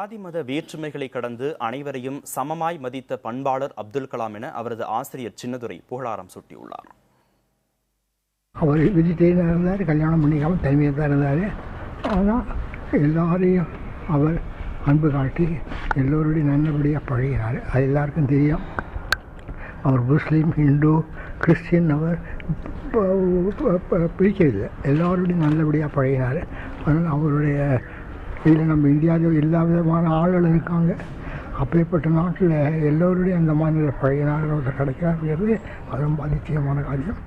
ஜாதி மத வேற்றுமைகளை கடந்து அனைவரையும் சமமாய் மதித்த பண்பாளர் அப்துல் கலாம் என அவரது ஆசிரியர் சின்னதுரை புகழாரம் சூட்டியுள்ளார். அவர் வெஜிடேரியனாக இருந்தார், கல்யாணம் பண்ணிக்காமல் தனிமையாக தான் இருந்தார். ஆனால் எல்லாரையும் அவர் அன்பு காட்டி எல்லோருடைய நல்லபடியாக பழகினார். அது எல்லாருக்கும் தெரியும். அவர் முஸ்லீம், ஹிந்து, கிறிஸ்டின் அவர் பிரிக்கவில்லை, எல்லோருடையும் நல்லபடியாக பழகினார். அதனால் அவருடைய இதில் நம்ம இந்தியாவில் எல்லா விதமான ஆளுகள் இருக்காங்க. அப்படிப்பட்ட நாட்டில் எல்லோருடையும் அந்த மாதிரி பழகினார் கிடைக்கிறாருங்கிறது அது ரொம்ப அதிசயமான காரியம்.